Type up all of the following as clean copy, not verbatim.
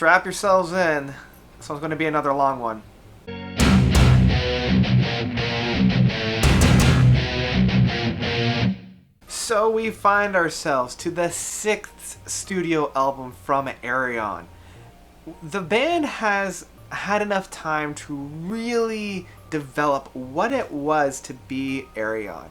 strap yourselves in. This one's going to be another long one. So we find ourselves to the 6th studio album from Ayreon. The band has had enough time to really develop what it was to be Ayreon.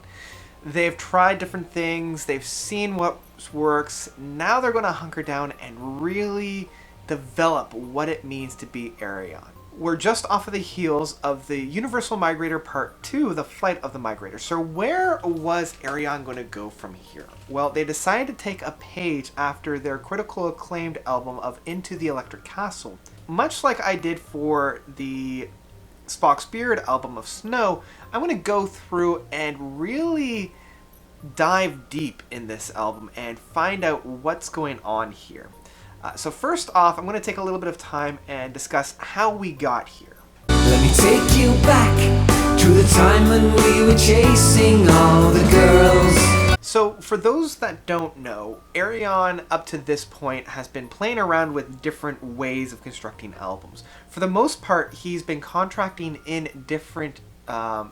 They've tried different things, they've seen what works, now they're going to hunker down and really develop what it means to be Ayreon. We're just off of the heels of the Universal Migrator Part 2, The Flight of the Migrator. So where was Ayreon going to go from here? Well, they decided to take a page after their critical acclaimed album of Into the Electric Castle. Much like I did for the Spock's Beard album of Snow, I'm going to go through and really dive deep in this album and find out what's going on here. So first off, I'm going to take a little bit of time and discuss how we got here. Let me take you back to the time when we were chasing all the girls. So for those that don't know, Ayreon up to this point has been playing around with different ways of constructing albums. For the most part, he's been contracting in different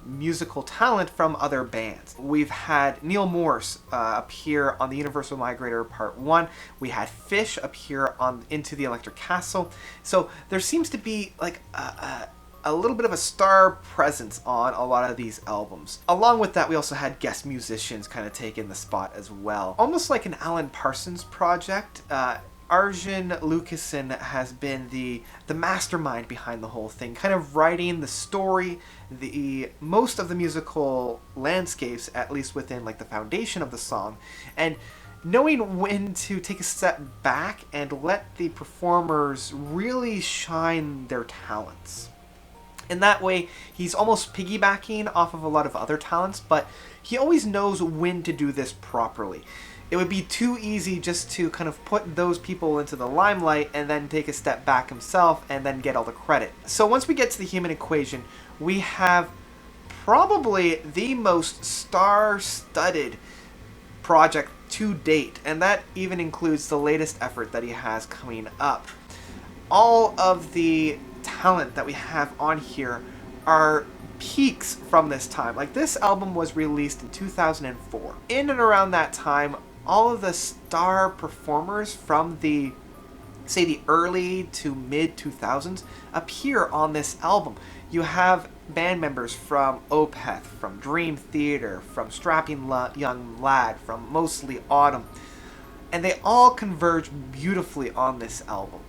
musical talent from other bands. We've had Neil Morse appear on the Universal Migrator Part 1. We had Fish appear on Into the Electric Castle. So there seems to be like a little bit of a star presence on a lot of these albums. Along with that, we also had guest musicians kind of take in the spot as well. Almost like an Alan Parsons project, Arjun Lucassen has been the mastermind behind the whole thing, kind of writing the story, most of the musical landscapes, at least within like the foundation of the song, and knowing when to take a step back and let the performers really shine their talents. In that way, he's almost piggybacking off of a lot of other talents, but he always knows when to do this properly. It would be too easy just to kind of put those people into the limelight and then take a step back himself and then get all the credit. So once we get to the Human Equation, we have probably the most star-studded project to date, and that even includes the latest effort that he has coming up. All of the talent that we have on here are peaks from this time. Like, this album was released in 2004. In and around that time, all of the star performers from the, say, the early to mid 2000s appear on this album. You have band members from Opeth, from Dream Theater, from Strapping Young Lad, from Mostly Autumn, and they all converge beautifully on this album.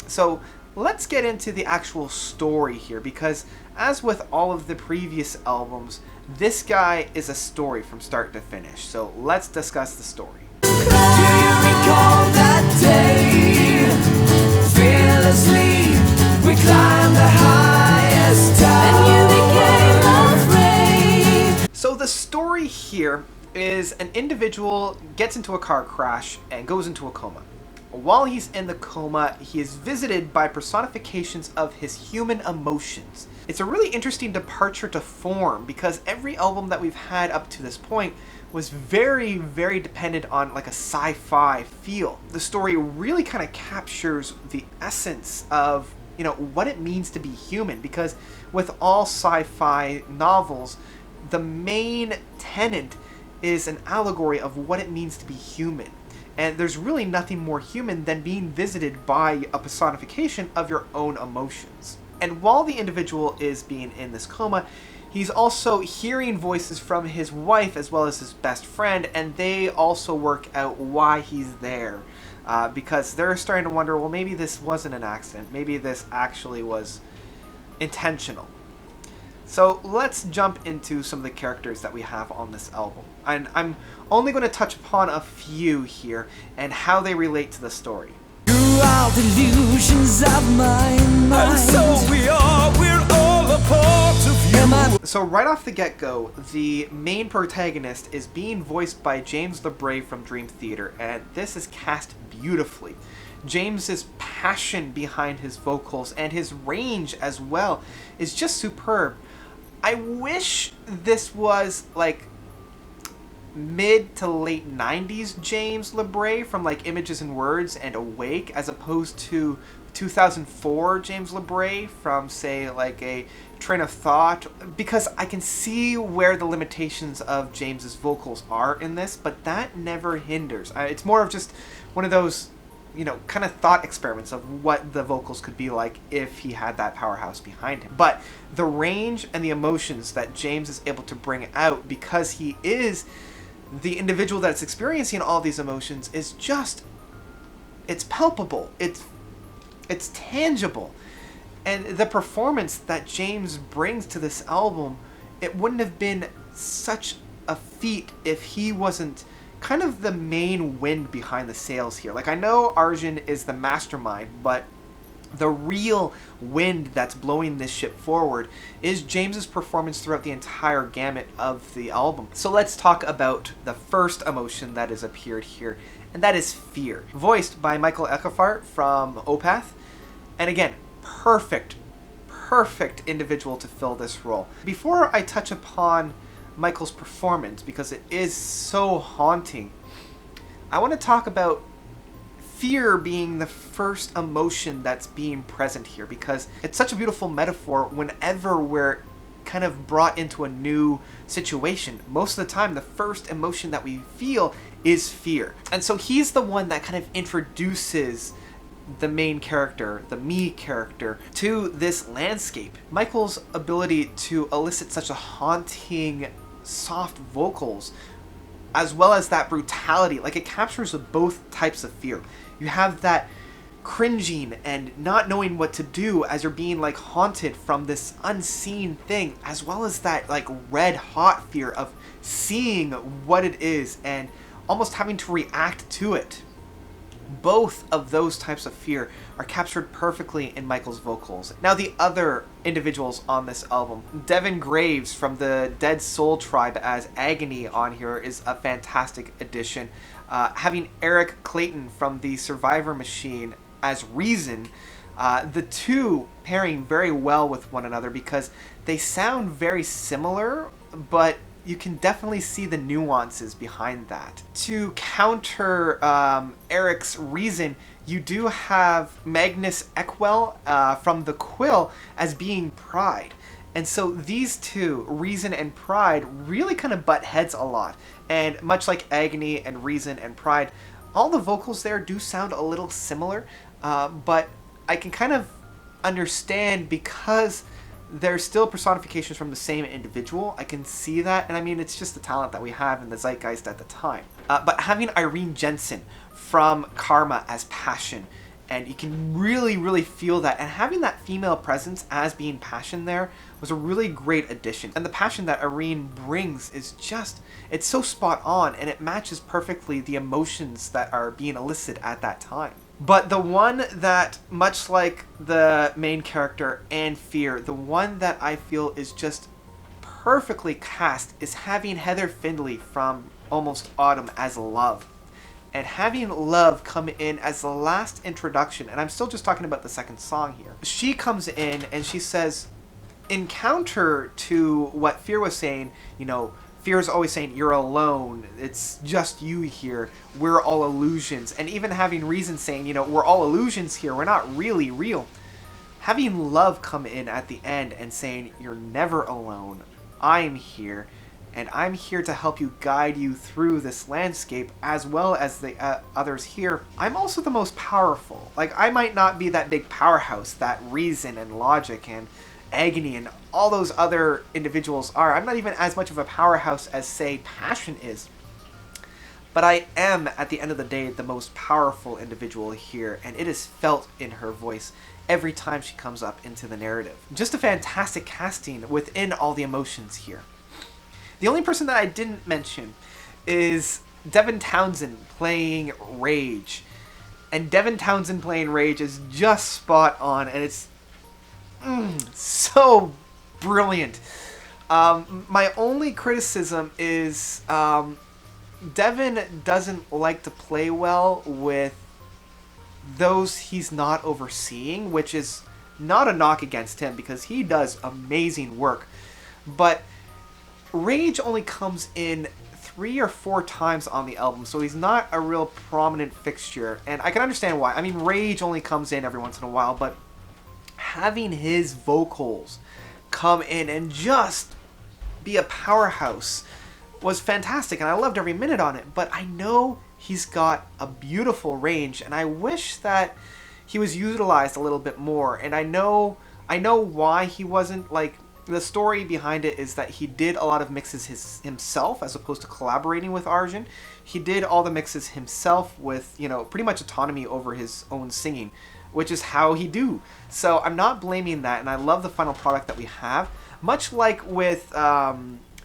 So let's get into the actual story here, because as with all of the previous albums, this guy is a story from start to finish. So let's discuss the story. Do you recall that day? Fearlessly, we climbed the highest tower. And you became afraid. So the story here is an individual gets into a car crash and goes into a coma. While he's in the coma, he is visited by personifications of his human emotions. It's a really interesting departure to form, because every album that we've had up to this point was very, very dependent on like a sci-fi feel. The story really kind of captures the essence of, you know, what it means to be human, because with all sci-fi novels, the main tenet is an allegory of what it means to be human. And there's really nothing more human than being visited by a personification of your own emotions. And while the individual is being in this coma, he's also hearing voices from his wife as well as his best friend, and they also work out why he's there. Because they're starting to wonder, well, maybe this wasn't an accident. Maybe this actually was intentional. So let's jump into some of the characters that we have on this album. And I'm only going to touch upon a few here and how they relate to the story. Throughout illusions of my mind. And so we're all a part of you. So right off the get-go, the main protagonist is being voiced by James LeBray from Dream Theater, and this is cast beautifully. James's passion behind his vocals and his range as well is just superb. I wish this was like mid to late 90s James LeBray from like Images and Words and Awake, as opposed to 2004 James LeBray from, say, like a Train of Thought, because I can see where the limitations of James's vocals are in this, but that never hinders. It's more of just one of those, you know, kind of thought experiments of what the vocals could be like if he had that powerhouse behind him. But the range and the emotions that James is able to bring out, because he is the individual that's experiencing all these emotions, is just, it's palpable. It's tangible. And the performance that James brings to this album, it wouldn't have been such a feat if he wasn't kind of the main wind behind the sails here. Like, I know Arjun is the mastermind, but the real wind that's blowing this ship forward is James's performance throughout the entire gamut of the album. So let's talk about the first emotion that has appeared here, and that is fear. Voiced by Michael Eckefart from Opeth. And again, perfect individual to fill this role. Before I touch upon Michael's performance, because it is so haunting, I want to talk about fear being the first emotion that's being present here, because it's such a beautiful metaphor whenever we're kind of brought into a new situation. Most of the time, the first emotion that we feel is fear. And so he's the one that kind of introduces the main character, the me character, to this landscape. Michael's ability to elicit such a haunting, soft vocals, as well as that brutality, like, it captures both types of fear. You have that cringing and not knowing what to do as you're being like haunted from this unseen thing, as well as that like red hot fear of seeing what it is and almost having to react to it. Both of those types of fear are captured perfectly in Michael's vocals. Now, the other individuals on this album, Devin Graves from the Dead Soul Tribe as Agony on here is a fantastic addition. Having Eric Clayton from the Survivor Machine as Reason, the two pairing very well with one another because they sound very similar, but you can definitely see the nuances behind that. To counter Eric's Reason, you do have Magnus Eckwell from The Quill as being Pride. And so these two, Reason and Pride, really kind of butt heads a lot. And much like Agony and Reason and Pride, all the vocals there do sound a little similar, but I can kind of understand because they're still personifications from the same individual. I can see that, and I mean, it's just the talent that we have in the zeitgeist at the time. But having Irene Jensen from Karma as Passion, and you can really feel that, and having that female presence as being Passion there was a really great addition. And the passion that Irene brings is just, it's so spot on, and it matches perfectly the emotions that are being elicited at that time. But the one that, much like the main character and Fear, the one that I feel is just perfectly cast is having Heather Findlay from Almost Autumn as Love. And having Love come in as the last introduction, and I'm still just talking about the second song here. She comes in and she says, in counter to what Fear was saying, you know, Fear is always saying, you're alone, it's just you here, we're all illusions. And even having Reason saying, you know, we're all illusions here, we're not really real. Having Love come in at the end and saying, you're never alone, I'm here, and I'm here to help you guide you through this landscape as well as the others here. I'm also the most powerful. Like, I might not be that big powerhouse that Reason and Logic and Agony and all those other individuals are. I'm not even as much of a powerhouse as, say, Passion is. But I am, at the end of the day, the most powerful individual here, and it is felt in her voice every time she comes up into the narrative. Just a fantastic casting within all the emotions here. The only person that I didn't mention is Devin Townsend playing Rage. And Devin Townsend playing Rage is just spot on, and it's so brilliant. My only criticism is Devin doesn't like to play well with those he's not overseeing, which is not a knock against him because he does amazing work. But Rage only comes in 3 or 4 times on the album, so he's not a real prominent fixture, and I can understand why. I mean, Rage only comes in every once in a while, but having his vocals come in and just be a powerhouse was fantastic, and I loved every minute on it. But I know he's got a beautiful range, and I wish that he was utilized a little bit more. And I know why he wasn't. Like, the story behind it is that he did a lot of mixes himself as opposed to collaborating with Arjun. He did all the mixes himself with, you know, pretty much autonomy over his own singing, which is how he do. So I'm not blaming that, and I love the final product that we have. Much like with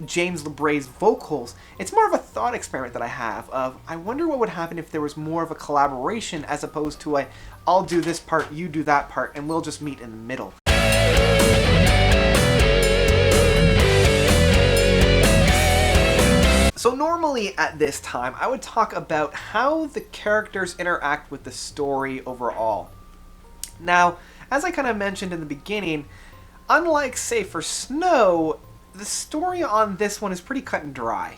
James LeBray's vocals, it's more of a thought experiment that I have of, I wonder what would happen if there was more of a collaboration as opposed to a, I'll do this part, you do that part, and we'll just meet in the middle. So normally at this time, I would talk about how the characters interact with the story overall. Now, as I kind of mentioned in the beginning, unlike, say, for Snow, the story on this one is pretty cut and dry.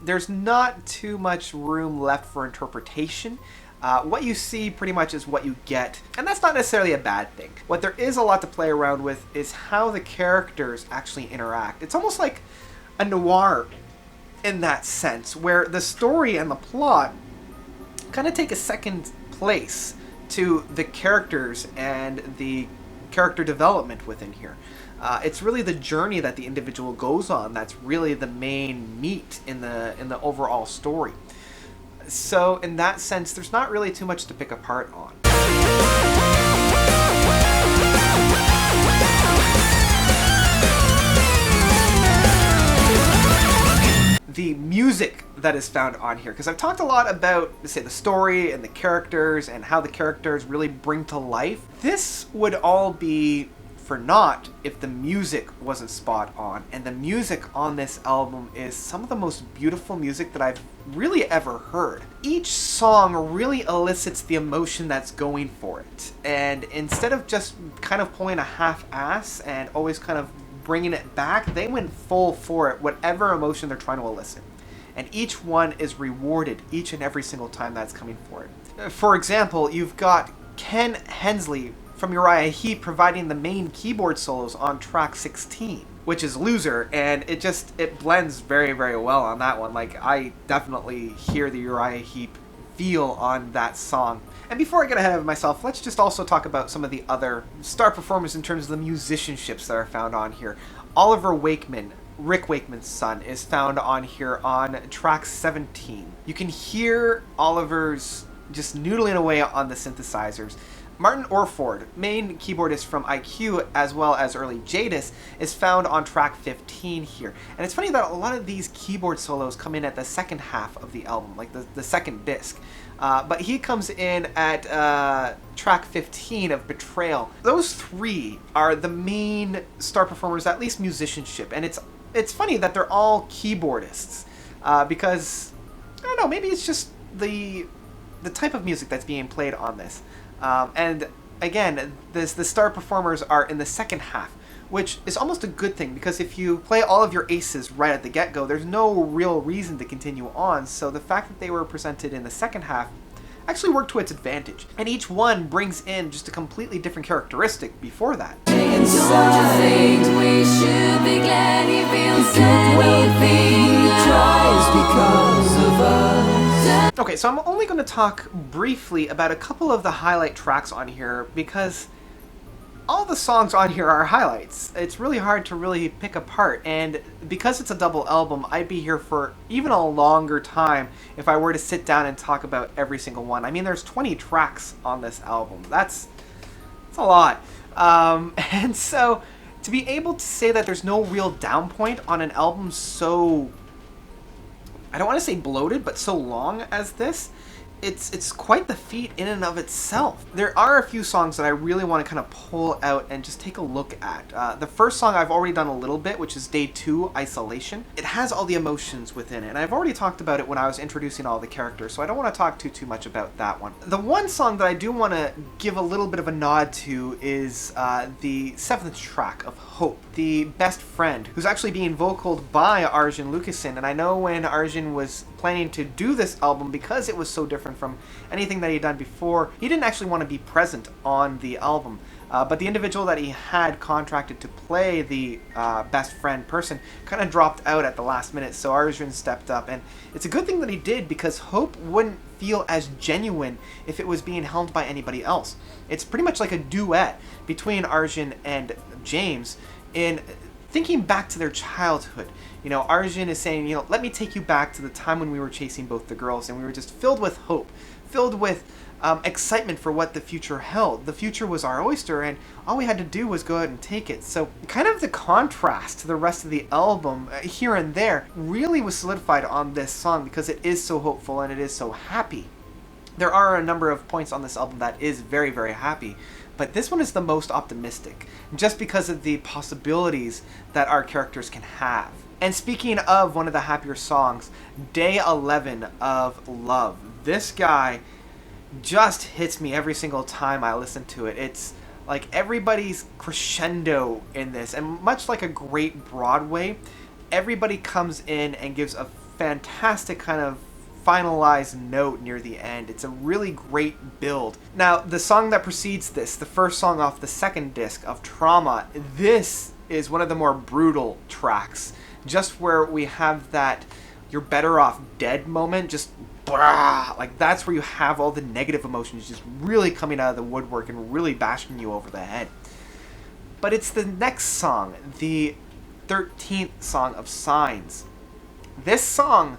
There's not too much room left for interpretation. What you see pretty much is what you get, and that's not necessarily a bad thing. What there is a lot to play around with is how the characters actually interact. It's almost like a noir in that sense, where the story and the plot kind of take a second place to the characters and the character development within here. It's really the journey that the individual goes on that's really the main meat in the overall story. So in that sense, there's not really too much to pick apart on. The music that is found on here, because I've talked a lot about, say, the story and the characters and how the characters really bring to life. This would all be for naught if the music wasn't spot on, and the music on this album is some of the most beautiful music that I've really ever heard. Each song really elicits the emotion that's going for it, and instead of just kind of pulling a half-ass and always kind of bringing it back, they went full for it, whatever emotion they're trying to elicit. And each one is rewarded each and every single time that's coming for it. For example, you've got Ken Hensley from Uriah Heep providing the main keyboard solos on track 16, which is Loser, and it blends very, very well on that one. Like, I definitely hear the Uriah Heep feel on that song. And before I get ahead of myself, let's just also talk about some of the other star performers in terms of the musicianships that are found on here. Oliver Wakeman, Rick Wakeman's son, is found on here on track 17. You can hear Oliver's just noodling away on the synthesizers. Martin Orford, main keyboardist from IQ as well as early Jadis, is found on track 15 here. And it's funny that a lot of these keyboard solos come in at the second half of the album, like the second disc. But he comes in at track 15 of Betrayal. Those three are the main star performers, at least musicianship. And it's funny that they're all keyboardists because, I don't know, maybe it's just the type of music that's being played on this. And again, the star performers are in the second half, which is almost a good thing, because if you play all of your aces right at the get-go, there's no real reason to continue on. So the fact that they were presented in the second half actually worked to its advantage. And each one brings in just a completely different characteristic before that. Okay, so I'm only going to talk briefly about a couple of the highlight tracks on here, because all the songs on here are highlights. It's really hard to really pick apart, and because it's a double album, I'd be here for even a longer time if I were to sit down and talk about every single one. I mean, there's 20 tracks on this album. That's a lot. And so to be able to say that there's no real down point on an album so, I don't want to say bloated, but so long as this, it's quite the feat in and of itself. There are a few songs that I really want to kind of pull out and just take a look at. The first song I've already done a little bit, which is Day 2, Isolation. It has all the emotions within it, and I've already talked about it when I was introducing all the characters, so I don't want to talk too much about that one. The one song that I do want to give a little bit of a nod to is the 7th track of Hope, the best friend, who's actually being vocaled by Arjen Lucassen. And I know when Arjen was planning to do this album, because it was so different from anything that he'd done before, he didn't actually want to be present on the album. But the individual that he had contracted to play the best friend person kind of dropped out at the last minute, so Arjen stepped up. And it's a good thing that he did, because Hope wouldn't feel as genuine if it was being held by anybody else. It's pretty much like a duet between Arjen and James in thinking back to their childhood. You know, Arjen is saying, you know, let me take you back to the time when we were chasing both the girls and we were just filled with hope, filled with excitement for what the future held. The future was our oyster, and all we had to do was go out and take it. So kind of the contrast to the rest of the album here and there really was solidified on this song, because it is so hopeful and it is so happy. There are a number of points on this album that is very, very happy, but this one is the most optimistic, just because of the possibilities that our characters can have. And speaking of one of the happier songs, Day 11 of Love. This guy just hits me every single time I listen to it. It's like everybody's crescendo in this, and much like a great Broadway, everybody comes in and gives a fantastic kind of finalized note near the end. It's a really great build. Now, the song that precedes this, the first song off the second disc of Trauma, this is one of the more brutal tracks, just where we have that you're better off dead moment, just like that's where you have all the negative emotions just really coming out of the woodwork and really bashing you over the head. But it's the next song, the 13th song of Signs. This song,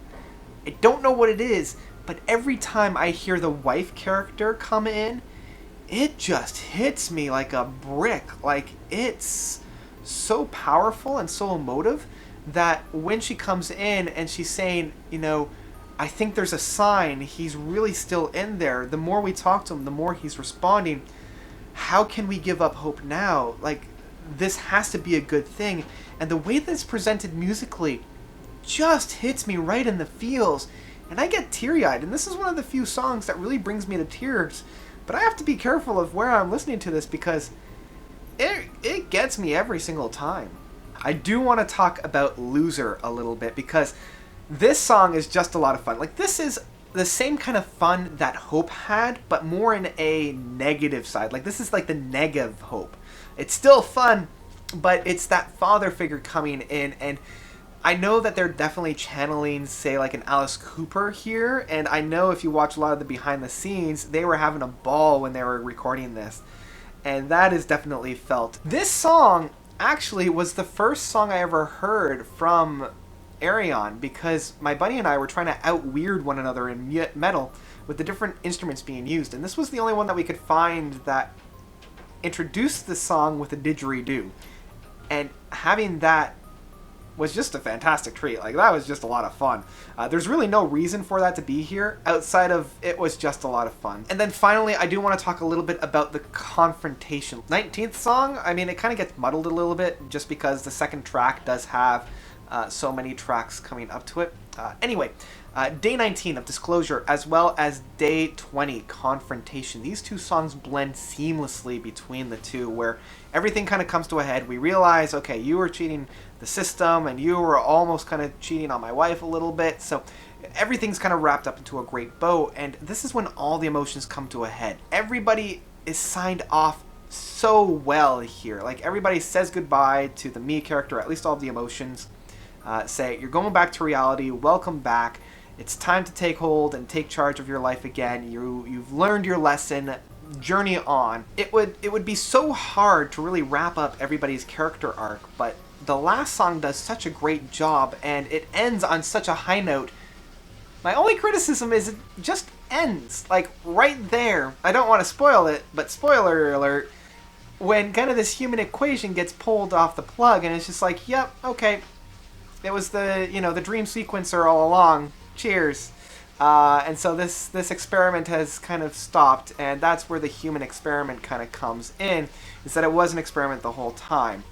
I don't know what it is, but every time I hear the wife character come in, it just hits me like a brick. Like, it's so powerful and so emotive that when she comes in and she's saying, you know, I think there's a sign, he's really still in there. The more we talk to him, the more he's responding. How can we give up hope now? Like, this has to be a good thing. And the way that it's presented musically just hits me right in the feels. And I get teary-eyed. And this is one of the few songs that really brings me to tears. But I have to be careful of where I'm listening to this, because it gets me every single time. I do want to talk about Loser a little bit, because this song is just a lot of fun. Like, this is the same kind of fun that Hope had, but more in a negative side. Like, this is like the negative Hope. It's still fun, but it's that father figure coming in, and I know that they're definitely channeling, say, like an Alice Cooper here, and I know if you watch a lot of the behind the scenes, they were having a ball when they were recording this, and that is definitely felt. This song actually was the first song I ever heard from Ayreon, because my buddy and I were trying to out-weird one another in metal with the different instruments being used, and this was the only one that we could find that introduced the song with a didgeridoo, and having that was just a fantastic treat. Like, that was just a lot of fun. There's really no reason for that to be here outside of it was just a lot of fun. And then finally, I do want to talk a little bit about the confrontation. 19th song, I mean, it kind of gets muddled a little bit just because the second track does have so many tracks coming up to it. Anyway, Day 19 of Disclosure, as well as Day 20, Confrontation. These two songs blend seamlessly between the two, where everything kind of comes to a head. We realize, okay, you were cheating the system, and you were almost kind of cheating on my wife a little bit, so everything's kind of wrapped up into a great bow, and this is when all the emotions come to a head. Everybody is signed off so well here. Like, everybody says goodbye to the me character, at least all the emotions. Say, you're going back to reality, welcome back, it's time to take hold and take charge of your life again, you've learned your lesson, journey on. It would be so hard to really wrap up everybody's character arc, but the last song does such a great job, and it ends on such a high note. My only criticism is it just ends, like, right there. I don't want to spoil it, but spoiler alert, when kind of this human equation gets pulled off the plug, and it's just like, yep, okay, it was the, you know, the dream sequencer all along. Cheers. And so this experiment has kind of stopped, and that's where the human experiment kind of comes in, is that it was an experiment the whole time.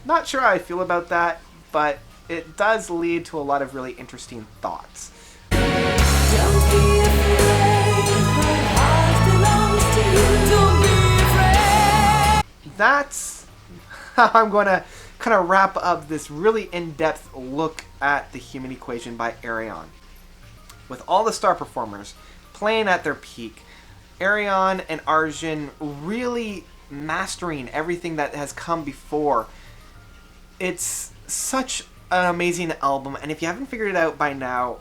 Not sure how I feel about that, but it does lead to a lot of really interesting thoughts. Don't be afraid, my heart belongs to you. Don't be afraid. That's how I'm going to kind of wrap up this really in-depth look at the human equation by Ayreon. With all the star performers playing at their peak, Ayreon and Arjun really mastering everything that has come before. It's such an amazing album, and if you haven't figured it out by now,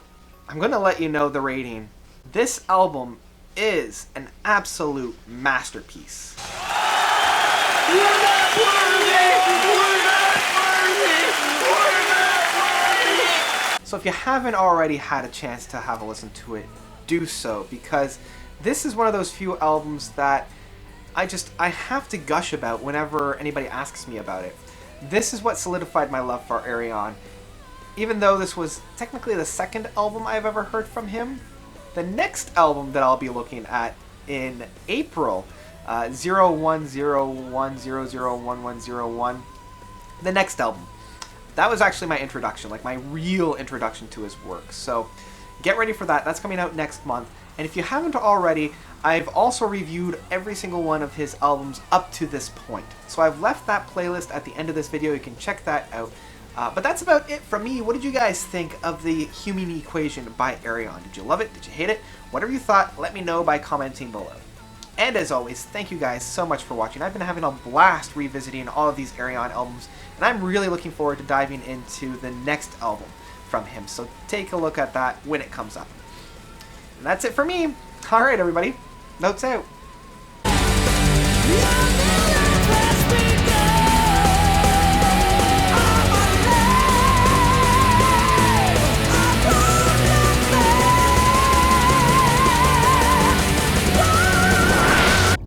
I'm going to let you know the rating. This album is an absolute masterpiece. So if you haven't already had a chance to have a listen to it, do so, because this is one of those few albums that I have to gush about whenever anybody asks me about it. This is what solidified my love for Ayreon. Even though this was technically the second album I've ever heard from him, the next album that I'll be looking at in April, 0101001101, the next album, that was actually my introduction, like my real introduction to his work. So get ready for that. That's coming out next month. And if you haven't already, I've also reviewed every single one of his albums up to this point. So I've left that playlist at the end of this video. You can check that out. But that's about it from me. What did you guys think of the Human Equation by Ayreon? Did you love it? Did you hate it? Whatever you thought, let me know by commenting below. And as always, thank you guys so much for watching. I've been having a blast revisiting all of these Ayreon albums, and I'm really looking forward to diving into the next album from him. So take a look at that when it comes up. And that's it for me. Alright everybody, notes out.